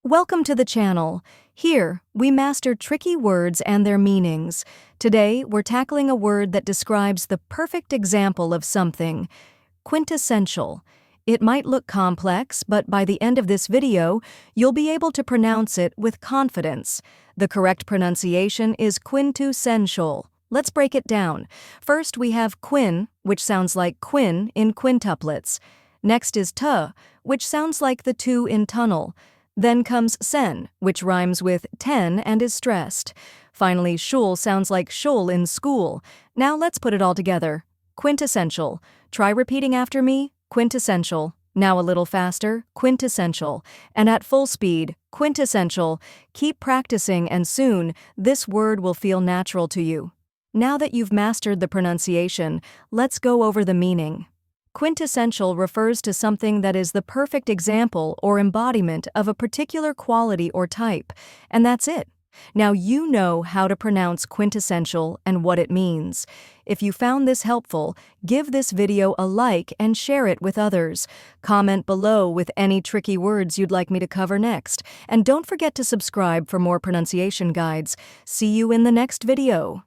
Welcome to the channel. Here, we master tricky words and their meanings. Today, we're tackling a word that describes the perfect example of something: quintessential. It might look complex, but by the end of this video, you'll be able to pronounce it with confidence. The correct pronunciation is quintessential. Let's break it down. First, we have quin, which sounds like quin in quintuplets. Next is t, which sounds like the two in tunnel. Then comes sen, which rhymes with ten and is stressed. Finally, shul sounds like shul in school. Now let's put it all together. Quintessential. Try repeating after me. Quintessential. Now a little faster. Quintessential. And at full speed. Quintessential. Keep practicing and soon, this word will feel natural to you. Now that you've mastered the pronunciation, let's go over the meaning. Quintessential refers to something that is the perfect example or embodiment of a particular quality or type, and that's it. Now you know how to pronounce quintessential and what it means. If you found this helpful, give this video a like and share it with others. Comment below with any tricky words you'd like me to cover next, and don't forget to subscribe for more pronunciation guides. See you in the next video.